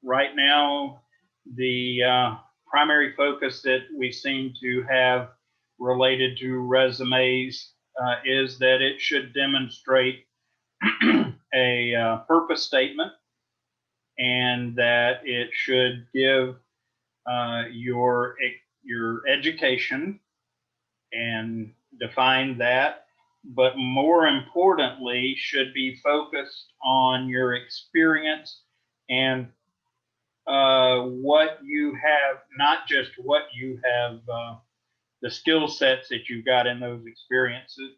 right now, the primary focus that we seem to have related to resumes is that it should demonstrate a purpose statement, and that it should give your education and define that, but more importantly, should be focused on your experience and what you have, not just what you have, the skill sets that you've got in those experiences,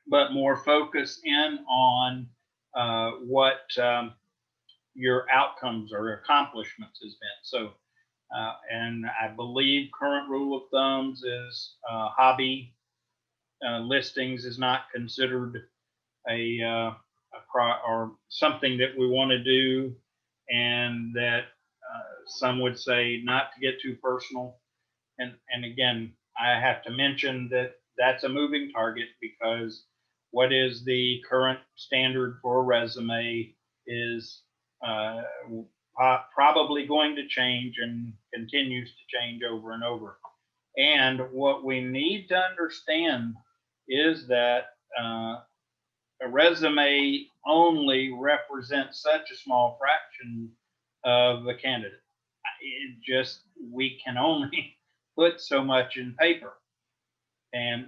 but more focus in on what your outcomes or accomplishments has been. So, and I believe current rule of thumbs is hobby listings is not considered or something that we want to do, and that some would say not to get too personal. And again, I have to mention that that's a moving target, because what is the current standard for a resume is probably going to change and continues to change over and over. And what we need to understand is that a resume only represents such a small fraction of a candidate. It just, we can only put so much in paper.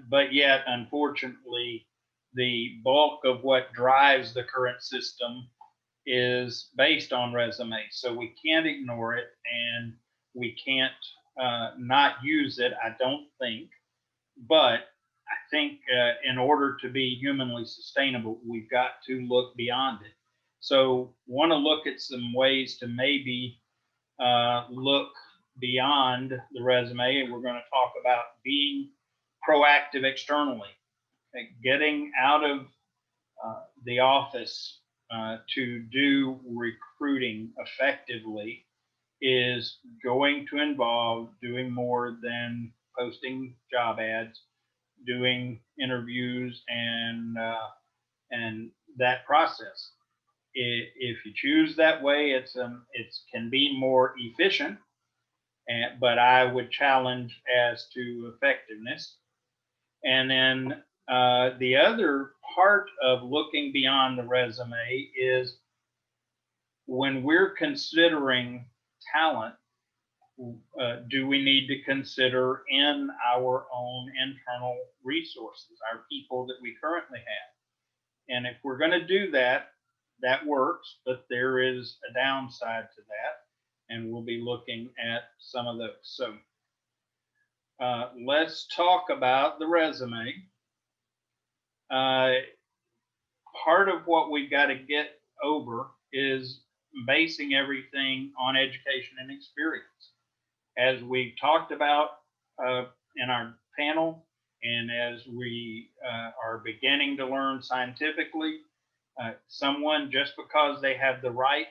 But yet, unfortunately, the bulk of what drives the current system is based on resumes. So we can't ignore it, and we can't not use it, I don't think. But I think in order to be humanly sustainable, we've got to look beyond it. So want to look at some ways to maybe look beyond the resume. And we're going to talk about being proactive externally, getting out of the office to do recruiting effectively is going to involve doing more than posting job ads, doing interviews, and that process. If you choose that way, it can be more efficient, but I would challenge as to effectiveness. And then the other part of looking beyond the resume is when we're considering talent, do we need to consider in our own internal resources, our people that we currently have? And if we're going to do that, that works, but there is a downside to that, and we'll be looking at some of those. So let's talk about the resume. Part of what we've got to get over is basing everything on education and experience. As we've talked about in our panel, and as we are beginning to learn scientifically, someone, just because they have the right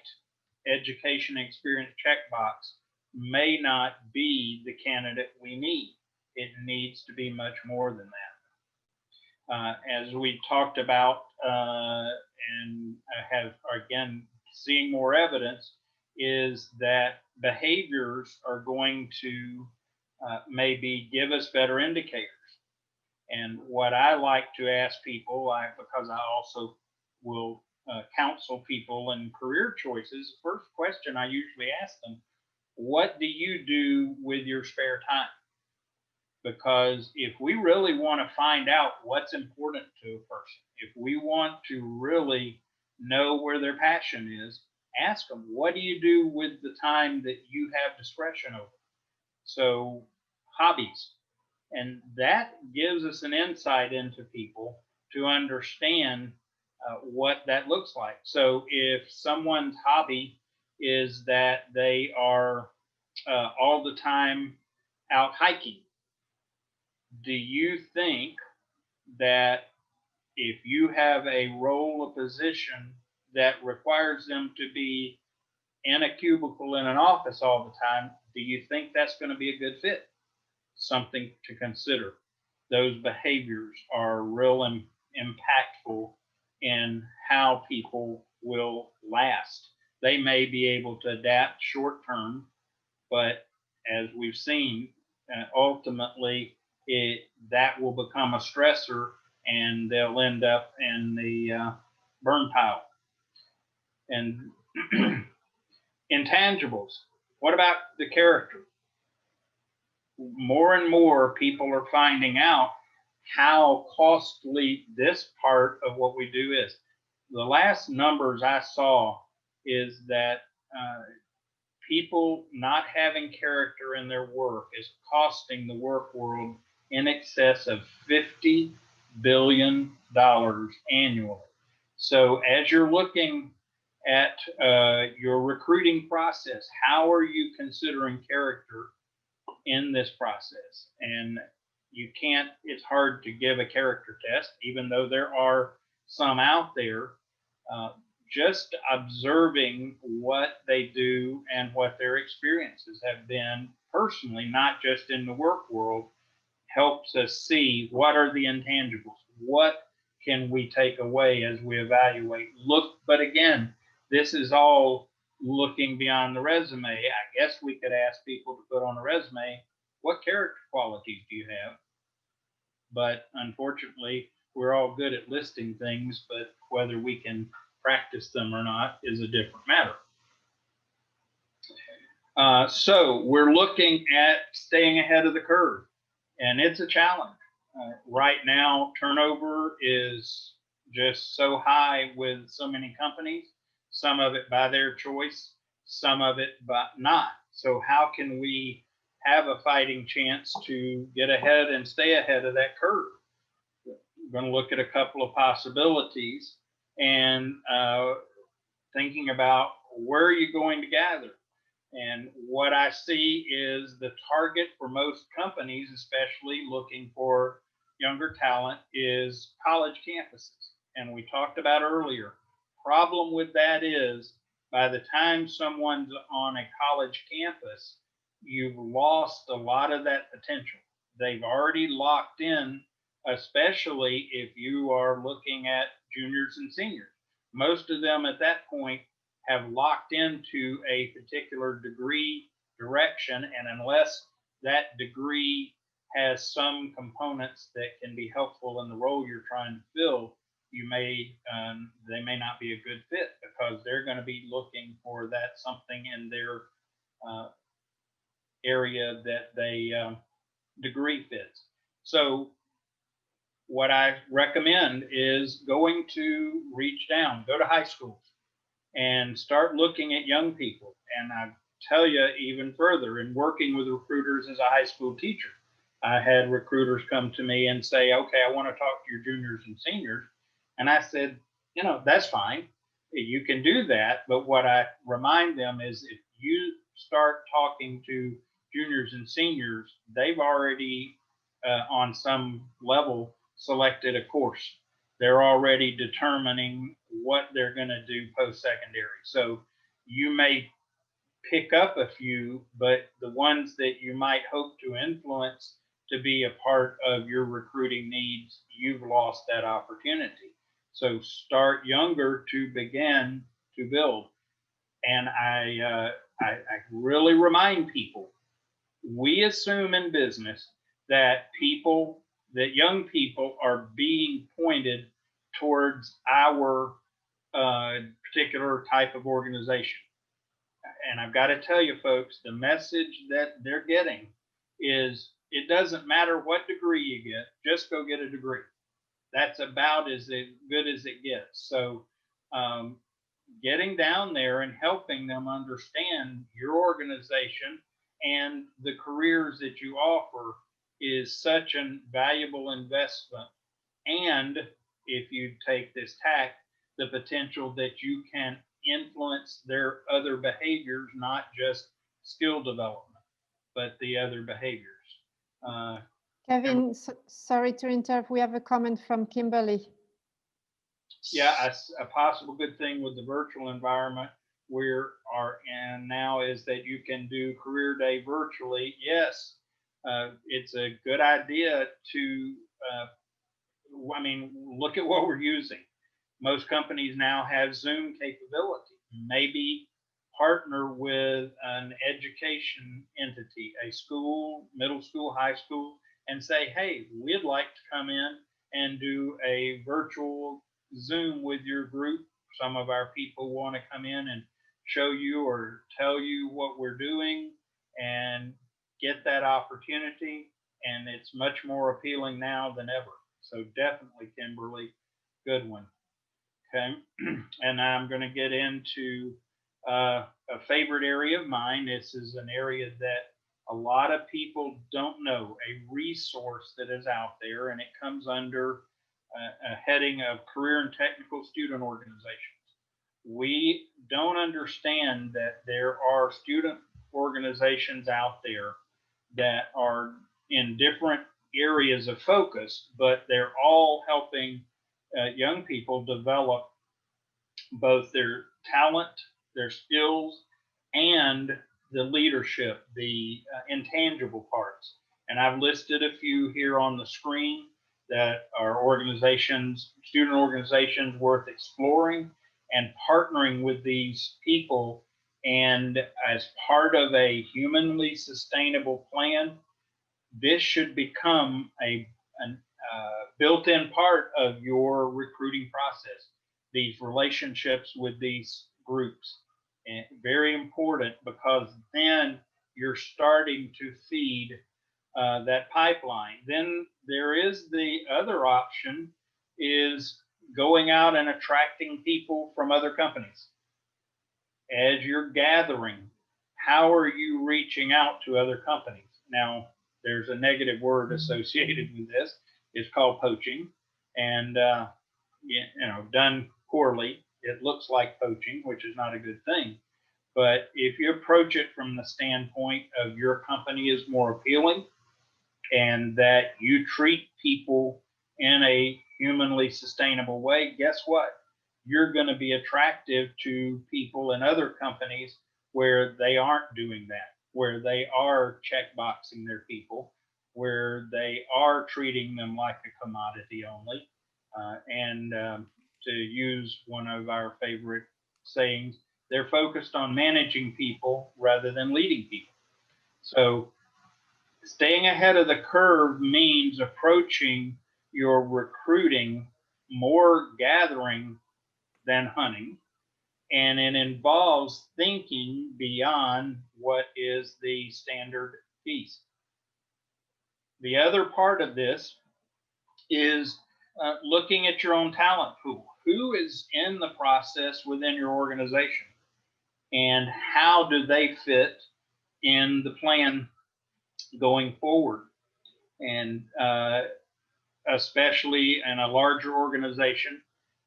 education and experience checkbox, may not be the candidate we need. It needs to be much more than that. As we talked about and have, again, seeing more evidence, is that behaviors are going to maybe give us better indicators. And what I like to ask people, because I also will counsel people in career choices, first question I usually ask them, what do you do with your spare time? Because if we really want to find out what's important to a person, if we want to really know where their passion is, ask them, what do you do with the time that you have discretion over? So hobbies. And that gives us an insight into people to understand what that looks like. So if someone's hobby is that they are all the time out hiking, do you think that if you have a role or position that requires them to be in a cubicle in an office all the time, do you think that's going to be a good fit? Something to consider. Those behaviors are real impactful in how people will last. they may be able to adapt short term, but as we've seen, ultimately that will become a stressor and they'll end up in the burn pile. And intangibles. What about the character? More and more people are finding out how costly this part of what we do is. The last numbers I saw is that people not having character in their work is costing the work world in excess of $50 billion annually. So as you're looking at your recruiting process, how are you considering character in this process? And you can't, it's hard to give a character test, even though there are some out there. Just observing what they do and what their experiences have been personally, not just in the work world, helps us see what are the intangibles, what can we take away as we evaluate. Look, but again, this is all looking beyond the resume. I guess we could ask people to put on a resume, what character qualities do you have? But unfortunately, we're all good at listing things, but whether we can practice them or not is a different matter. So we're looking at staying ahead of the curve, and it's a challenge. Right now, turnover is just so high with so many companies, some of it by their choice, some of it by not. So how can we have a fighting chance to get ahead and stay ahead of that curve? We're going to look at a couple of possibilities and thinking about where are you going to gather. And what I see is the target for most companies, especially looking for younger talent, is college campuses. And we talked about earlier, problem with that is by the time someone's on a college campus, you've lost a lot of that potential. They've already locked in, especially if you are looking at juniors and seniors. Most of them at that point have locked into a particular degree direction, and unless that degree has some components that can be helpful in the role you're trying to fill, they may not be a good fit because they're going to be looking for that something in their area that they degree fits. So what I recommend is going to reach down, go to high schools and start looking at young people. And I tell you even further, in working with recruiters as a high school teacher, I had recruiters come to me and say, okay, I want to talk to your juniors and seniors. And I said, that's fine. You can do that. But what I remind them is if you start talking to juniors and seniors, they've already on some level selected a course. They're already determining what they're going to do post-secondary. So you may pick up a few, but the ones that you might hope to influence to be a part of your recruiting needs, you've lost that opportunity. So start younger to begin to build. And I really remind people, we assume in business that young people are being pointed towards our particular type of organization. And I've got to tell you folks, the message that they're getting is it doesn't matter what degree you get, just go get a degree. That's about as good as it gets. So getting down there and helping them understand your organization and the careers that you offer is such a valuable investment. And if you take this tack, the potential that you can influence their other behaviors, not just skill development, but the other behaviors. Kevin, sorry to interrupt. We have a comment from Kimberly. Yeah, a possible good thing with the virtual environment we are in now is that you can do career day virtually. Yes, it's a good idea to, look at what we're using. Most companies now have Zoom capability. Maybe partner with an education entity, a school, middle school, high school, and say, hey, we'd like to come in and do a virtual Zoom with your group. Some of our people want to come in and show you or tell you what we're doing and get that opportunity. And it's much more appealing now than ever. So definitely, Kimberly, good one. Okay. And I'm going to get into a favorite area of mine. This is an area that a lot of people don't know, a resource that is out there, and it comes under a heading of career and technical student organizations. We don't understand that there are student organizations out there that are in different areas of focus, but they're all helping young people develop both their talent, their skills, and the leadership, the intangible parts. And I've listed a few here on the screen that are organizations, student organizations worth exploring and partnering with these people. And as part of a humanly sustainable plan, this should become a built-in part of your recruiting process. These relationships with these groups, and very important, because then you're starting to feed that pipeline. Then there is the other option, is going out and attracting people from other companies. As you're gathering, how are you reaching out to other companies? Now, there's a negative word associated with this. It's called poaching, and done poorly, it looks like poaching, which is not a good thing. But if you approach it from the standpoint of your company is more appealing and that you treat people in a humanly sustainable way, guess what? You're going to be attractive to people in other companies where they aren't doing that, where they are checkboxing their people, where they are treating them like a commodity only. To use one of our favorite sayings, they're focused on managing people rather than leading people. So staying ahead of the curve means approaching your recruiting more gathering than hunting. And it involves thinking beyond what is the standard piece. The other part of this is looking at your own talent pool. Who is in the process within your organization? And how do they fit in the plan going forward? And especially in a larger organization,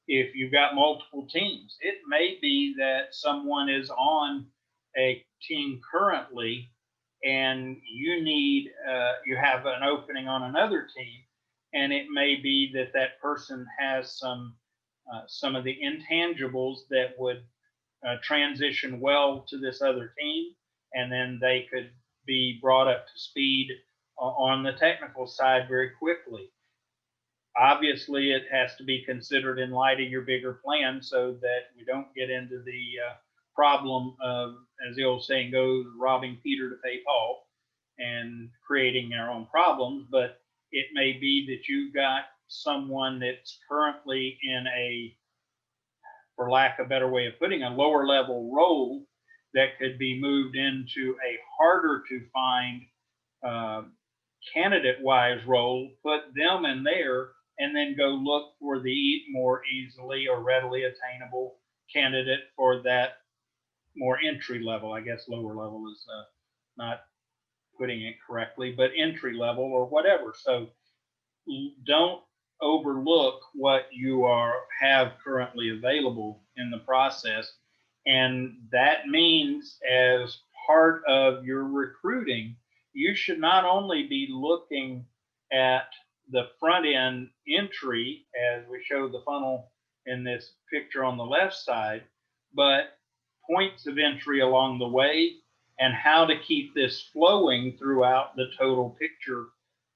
if you've got multiple teams, it may be that someone is on a team currently and you have an opening on another team, and it may be that that person has some of the intangibles that would transition well to this other team, and then they could be brought up to speed on the technical side very quickly. Obviously, it has to be considered in light of your bigger plan so that we don't get into the problem of, as the old saying goes, robbing Peter to pay Paul and creating our own problems. But it may be that you've got someone that's currently in a, for lack of a better way of putting, a lower level role that could be moved into a harder to find candidate wise role, put them in there, and then go look for the more easily or readily attainable candidate for that more entry level. I guess lower level is not putting it correctly, but entry level or whatever. So don't overlook what you have currently available in the process. And that means, as part of your recruiting, you should not only be looking at the front end entry, as we show the funnel in this picture on the left side, but points of entry along the way and how to keep this flowing throughout the total picture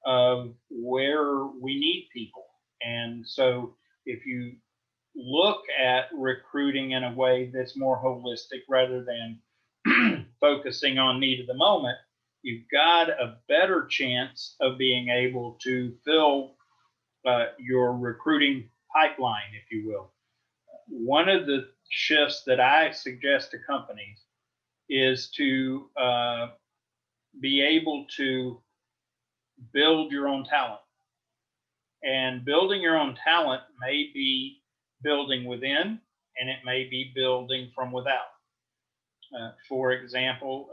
of where we need people. And so if you look at recruiting in a way that's more holistic rather than focusing on need of the moment, you've got a better chance of being able to fill your recruiting pipeline, if you will. One of the shifts that I suggest to companies is to be able to build your own talent. And building your own talent may be building within, and it may be building from without. For example,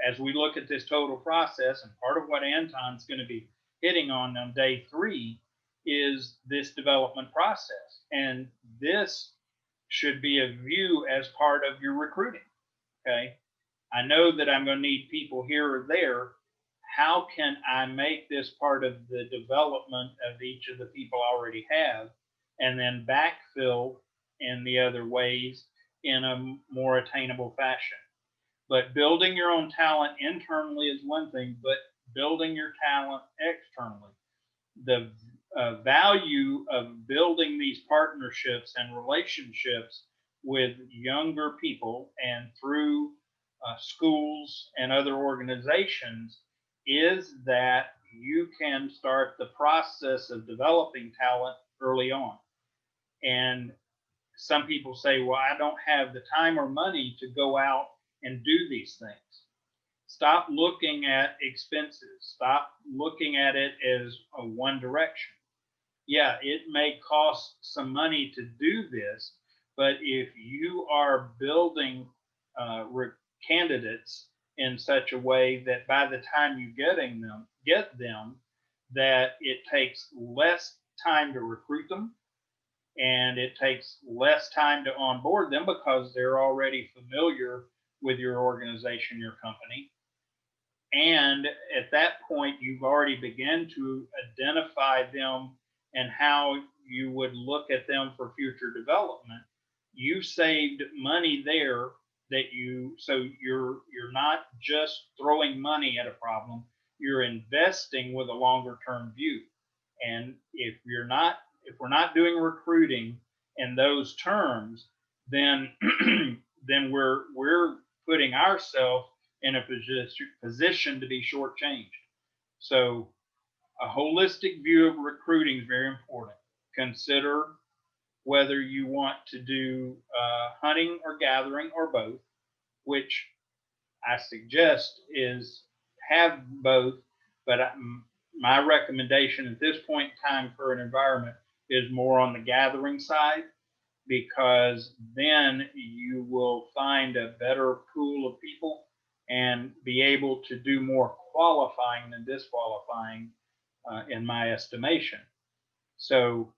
as we look at this total process, and part of what Anton's going to be hitting on day 3 is this development process. And this should be a view as part of your recruiting. Okay. I know that I'm going to need people here or there. How can I make this part of the development of each of the people I already have, and then backfill in the other ways in a more attainable fashion? But building your own talent internally is one thing, but building your talent externally. The value of building these partnerships and relationships with younger people and through schools and other organizations is that you can start the process of developing talent early on. And some people say, well, I don't have the time or money to go out and do these things. Stop looking at expenses. Stop looking at it as a one direction. Yeah, it may cost some money to do this, but if you are building candidates in such a way that by the time you get them, that it takes less time to recruit them, and it takes less time to onboard them because they're already familiar with your organization, your company. And at that point, you've already begun to identify them and how you would look at them for future development. You saved money there so you're not just throwing money at a problem, you're investing with a longer term view. And if we're not doing recruiting in those terms, then then we're putting ourselves in a position to be shortchanged. So a holistic view of recruiting is very important. Consider whether you want to do hunting or gathering or both, which I suggest is have both, but my recommendation at this point in time for an environment is more on the gathering side, because then you will find a better pool of people and be able to do more qualifying than disqualifying, in my estimation. So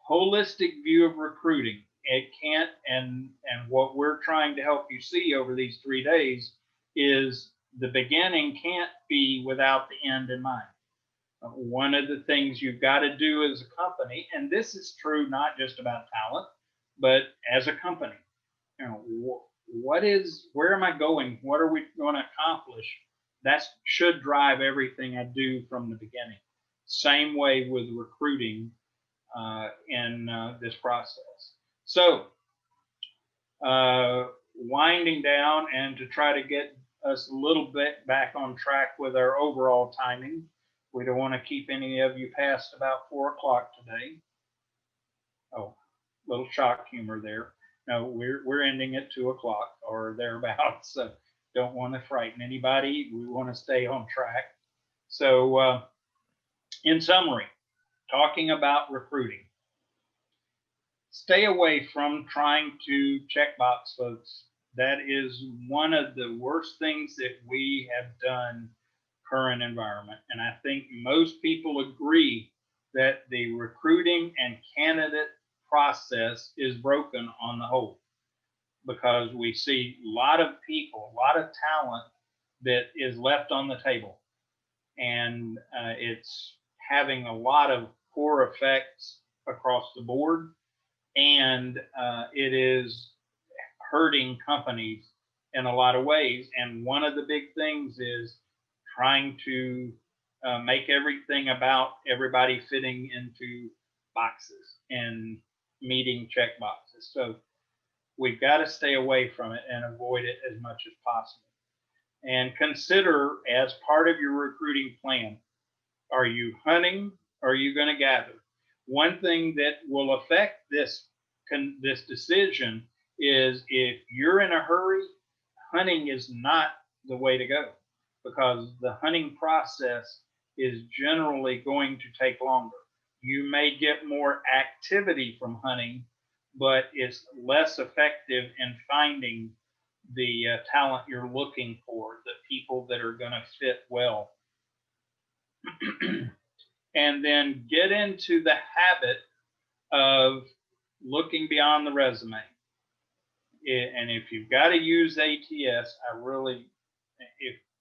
holistic view of recruiting, it can't, and what we're trying to help you see over these 3 days is the beginning can't be without the end in mind. One of the things you've got to do as a company, and this is true not just about talent, but as a company, where am I going? What are we going to accomplish? That should drive everything I do from the beginning. Same way with recruiting in this process. So winding down, and to try to get us a little bit back on track with our overall timing. We don't want to keep any of you past about 4 o'clock today. Oh, little shock humor there. No, we're ending at 2 o'clock or thereabouts. So don't want to frighten anybody. We want to stay on track. So in summary, talking about recruiting, stay away from trying to checkbox folks. That is one of the worst things that we have done current environment. And I think most people agree that the recruiting and candidate process is broken on the whole, because we see a lot of people, a lot of talent that is left on the table. And it's having a lot of poor effects across the board. And it is hurting companies in a lot of ways. And one of the big things is trying to make everything about everybody fitting into boxes and meeting check boxes. So we've got to stay away from it and avoid it as much as possible. And consider, as part of your recruiting plan, are you hunting or are you going to gather? One thing that will affect this decision is if you're in a hurry, hunting is not the way to go, because the hunting process is generally going to take longer. You may get more activity from hunting, but it's less effective in finding the talent you're looking for, the people that are going to fit well. And then get into the habit of looking beyond the resume. And if you've got to use ATS,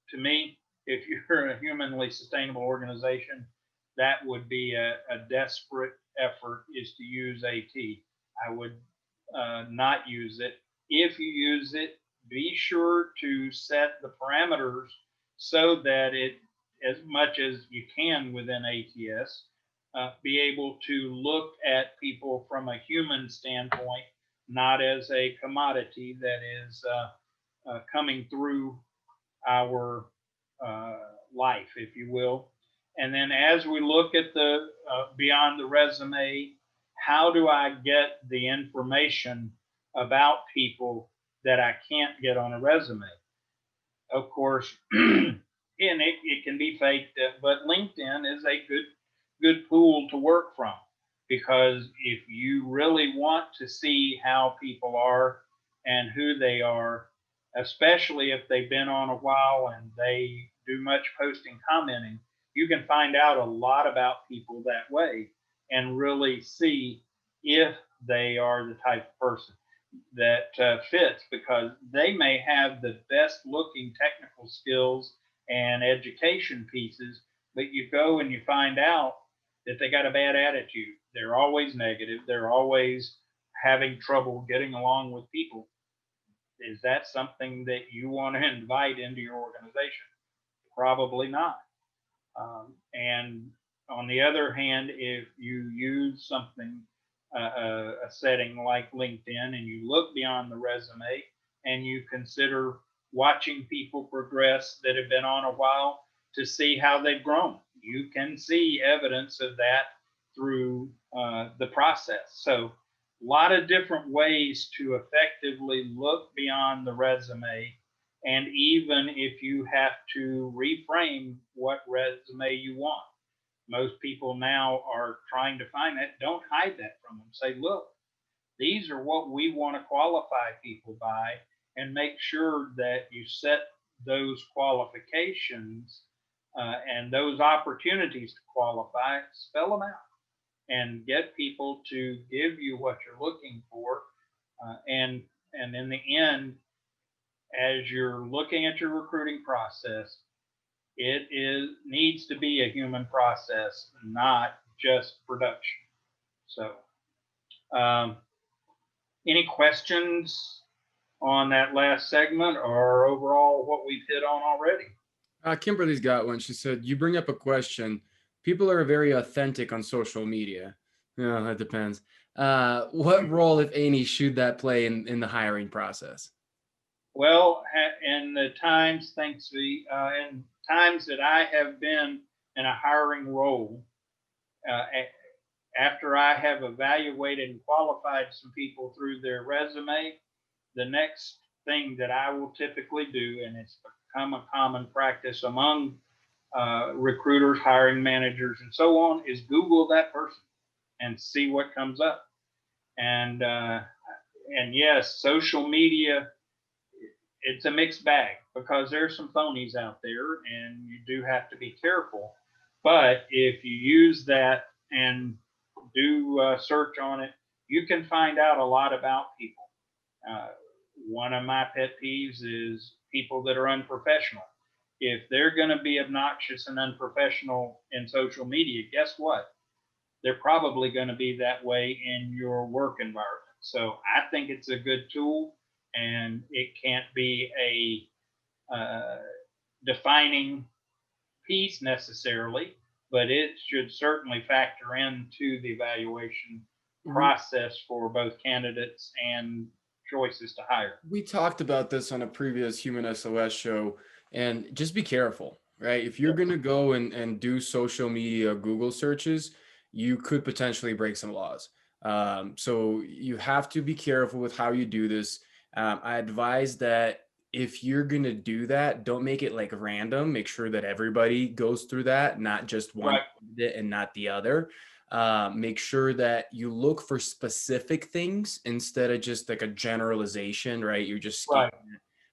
to me, if you're a humanly sustainable organization, that would be a desperate effort, is to use AT. I would not use it. If you use it, be sure to set the parameters so that it, as much as you can within ATS, be able to look at people from a human standpoint, not as a commodity that is coming through our life, if you will. And then as we look at the beyond the resume, how do I get the information about people that I can't get on a resume? Of course, and it can be faked, but LinkedIn is a good pool to work from, because if you really want to see how people are and who they are, especially if they've been on a while and they do much posting, commenting, you can find out a lot about people that way and really see if they are the type of person that fits, because they may have the best looking technical skills and education pieces, but you go and you find out that they got a bad attitude. They're always negative. They're always having trouble getting along with people. Is that something that you want to invite into your organization? Probably not. And on the other hand, if you use something, a setting like LinkedIn, and you look beyond the resume and you consider watching people progress that have been on a while to see how they've grown, you can see evidence of that through the process. So a lot of different ways to effectively look beyond the resume. And even if you have to reframe what resume you want, most people now are trying to find that. Don't hide that from them. Say, look, these are what we want to qualify people by, and make sure that you set those qualifications and those opportunities to qualify, spell them out, and get people to give you what you're looking for. And in the end, as you're looking at your recruiting process, needs to be a human process, not just production. So, any questions on that last segment, or overall what we've hit on already? Kimberly's got one. She said, you bring up a question. People are very authentic on social media. Yeah, that depends. What role, if any, should that play in the hiring process? Well, in the times, in times that I have been in a hiring role, after I have evaluated and qualified some people through their resume, the next thing that I will typically do, and it's become a common practice among recruiters, hiring managers, and so on, is Google that person and see what comes up. And yes, social media, it's a mixed bag, because there's some phonies out there and you do have to be careful. But if you use that and do search on it, you can find out a lot about people. One of my pet peeves is people that are unprofessional. If they're going to be obnoxious and unprofessional in social media, guess what? They're probably going to be that way in your work environment. So I think it's a good tool, and it can't be a defining piece necessarily, but it should certainly factor into the evaluation process for both candidates and choices to hire. We talked about this on a previous Human SOS show, and just be careful, right? If you're going to go and do social media Google searches, you could potentially break some laws. So you have to be careful with how you do this. I advise that if you're going to do that, don't make it like random. Make sure that everybody goes through that, not just one Right. candidate and not the other. Make sure that you look for specific things instead of just like a generalization, right? You're just Right.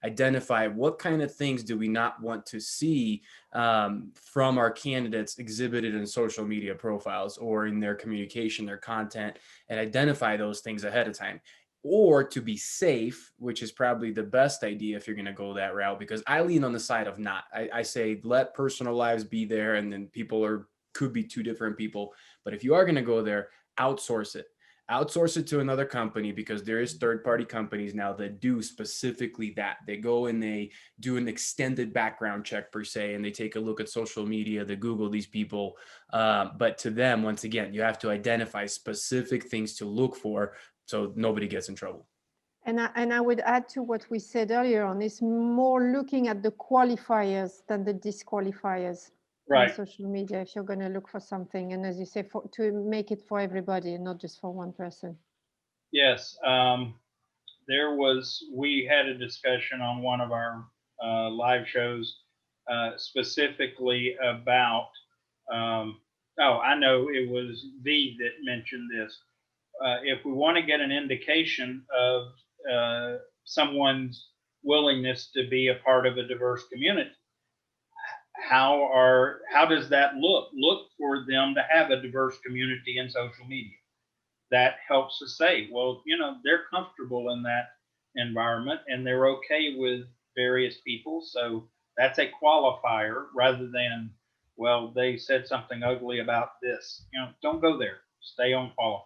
identify what kind of things do we not want to see from our candidates exhibited in social media profiles or in their communication, their content, and identify those things ahead of time. Or to be safe, which is probably the best idea if you're going to go that route, because I lean on the side of not. I say let personal lives be there, and then people could be two different people. But if you are going to go there, outsource it. Outsource it to another company, because there is third-party companies now that do specifically that. They go and they do an extended background check per se, and they take a look at social media, they Google these people. But to them, once again, you have to identify specific things to look for so nobody gets in trouble. And I would add to what we said earlier on, is more looking at the qualifiers than the disqualifiers Right. on social media if you're going to look for something. And as you say, to make it for everybody and not just for one person. Yes. We had a discussion on one of our live shows specifically about, I know it was V that mentioned this. If we want to get an indication of someone's willingness to be a part of a diverse community, how does that look? Look for them to have a diverse community in social media. That helps us say, well, they're comfortable in that environment and they're okay with various people. So that's a qualifier rather than, well, they said something ugly about this. Don't go there. Stay on qualifiers.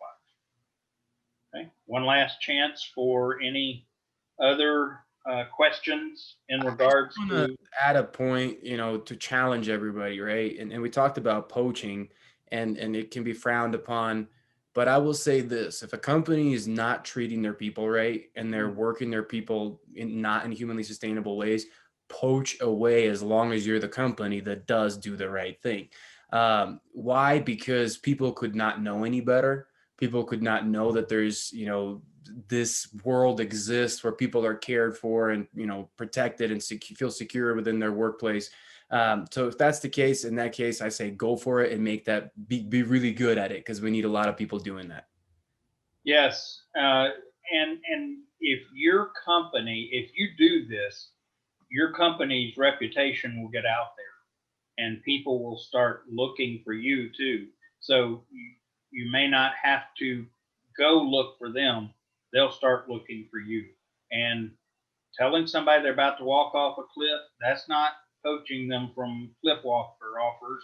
Okay. One last chance for any other questions in regards to add a point, to challenge everybody, right? And we talked about poaching, and it can be frowned upon. But I will say this: if a company is not treating their people right and they're working their people not in humanly sustainable ways, poach away as long as you're the company that does do the right thing. Why? Because people could not know any better. People could not know that there's, this world exists where people are cared for and, protected and feel secure within their workplace. So if that's the case, in that case, I say go for it and make that be really good at it, because we need a lot of people doing that. Yes. And if your company, if you do this, your company's reputation will get out there and people will start looking for you too. So you may not have to go look for them. They'll start looking for you. And telling somebody they're about to walk off a cliff, that's not poaching them from cliff walker offers.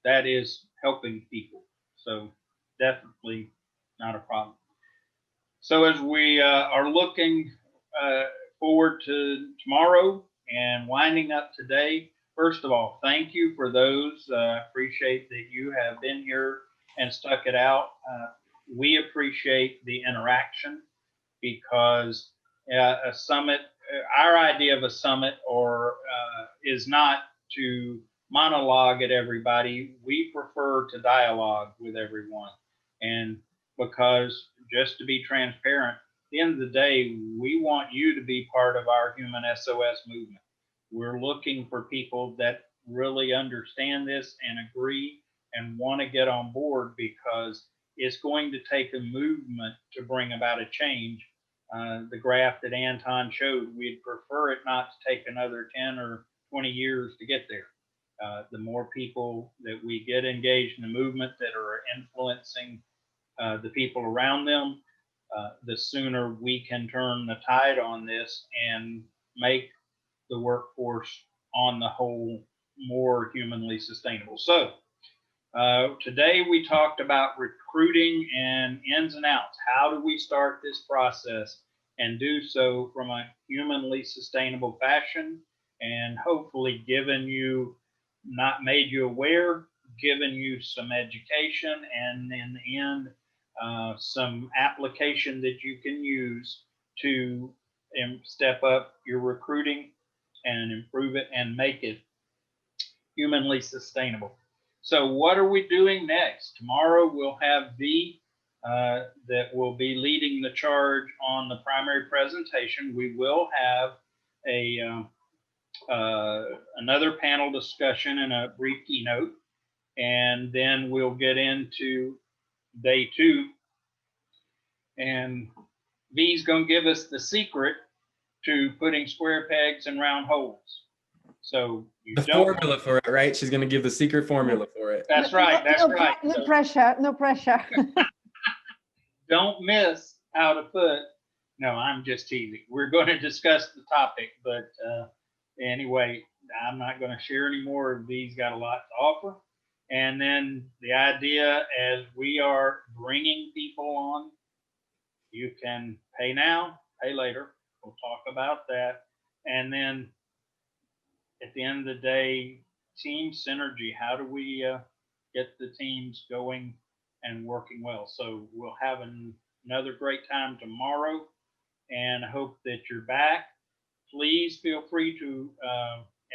That is helping people. So definitely not a problem. So as we are looking forward to tomorrow and winding up today, first of all, thank you for those. Appreciate that you have been here and stuck it out. We appreciate the interaction, because a summit, our idea of a summit is not to monologue at everybody. We prefer to dialogue with everyone. And because, just to be transparent, at the end of the day, we want you to be part of our Human SOS movement. We're looking for people that really understand this and agree and want to get on board, because it's going to take a movement to bring about a change. The graph that Anton showed, we'd prefer it not to take another 10 or 20 years to get there. The more people that we get engaged in the movement that are influencing the people around them, the sooner we can turn the tide on this and make the workforce on the whole more humanly sustainable. So today we talked about recruiting and ins and outs. How do we start this process and do so from a humanly sustainable fashion, and hopefully given you, not made you aware, given you some education, and in the end, some application that you can use to step up your recruiting and improve it and make it humanly sustainable. So what are we doing next? Tomorrow we'll have V that will be leading the charge on the primary presentation. We will have another panel discussion and a brief keynote, and then we'll get into day 2. And V's going to give us the secret to putting square pegs in round holes. So you The don't formula for it, right? She's going to give the secret formula for it. That's right. That's no, right. No So pressure. No pressure. don't miss how to put. No, I'm just teasing. We're going to discuss the topic, but anyway, I'm not going to share any more. These got a lot to offer. And then the idea, as we are bringing people on, you can pay now, pay later. We'll talk about that. And then at the end of the day, team synergy. How do we get the teams going and working well? So we'll have another great time tomorrow, and I hope that you're back. Please feel free to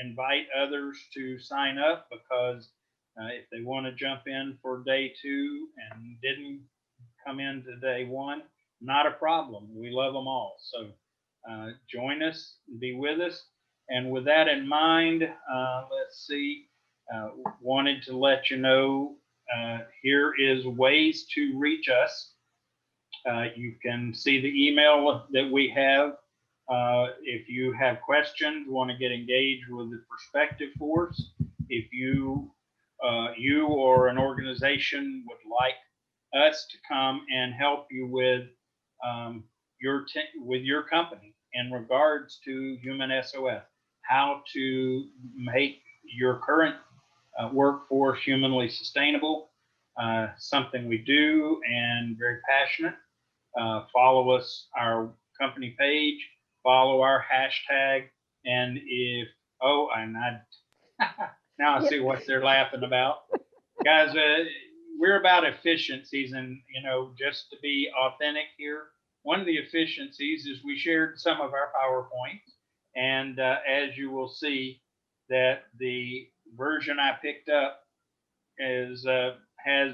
invite others to sign up, because if they want to jump in for day 2 and didn't come in to day 1, not a problem. We love them all. So join us, be with us. And with that in mind, let's see, wanted to let you know, here is ways to reach us. You can see the email that we have. If you have questions, want to get engaged with the Perspective Force, if you or an organization would like us to come and help you with your company in regards to Human SOS, how to make your current workforce humanly sustainable, something we do and very passionate. Follow us, our company page, follow our hashtag, and if, now I see what they're laughing about. Guys, we're about efficiencies, and just to be authentic here, one of the efficiencies is we shared some of our PowerPoints, and as you will see, that the version I picked up has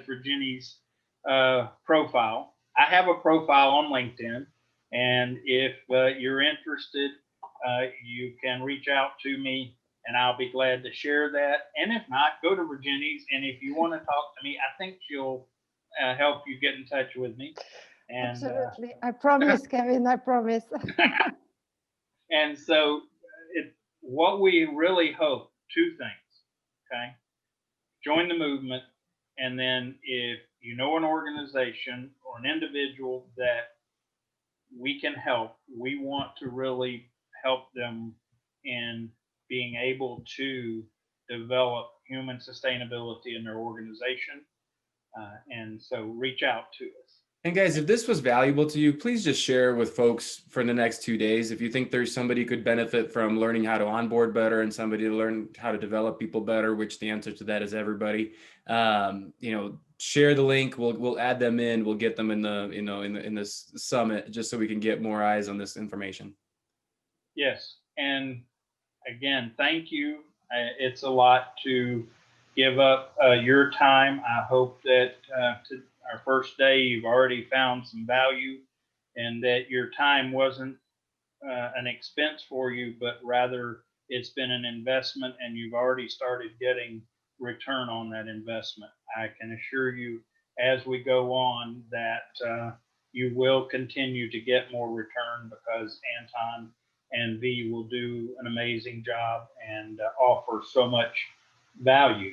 Virginia's profile. I have a profile on LinkedIn, and if you're interested, you can reach out to me, and I'll be glad to share that. And if not, go to Virginia's, and if you want to talk to me, I think she'll help you get in touch with me. And, absolutely. I promise, Kevin, I promise. And so what we really hope, 2 things, okay? Join the movement, and then if you know an organization or an individual that we can help, we want to really help them in being able to develop human sustainability in their organization. And so reach out to us. And guys, if this was valuable to you, please just share with folks for the next 2 days. If you think there's somebody who could benefit from learning how to onboard better and somebody to learn how to develop people better, which the answer to that is everybody, share the link. We'll add them in. We'll get them in this summit, just so we can get more eyes on this information. Yes. And again, thank you. It's a lot to give up your time. I hope that our first day, you've already found some value, and that your time wasn't an expense for you, but rather it's been an investment, and you've already started getting return on that investment. I can assure you, as we go on, that you will continue to get more return, because Anton and V will do an amazing job and offer so much value.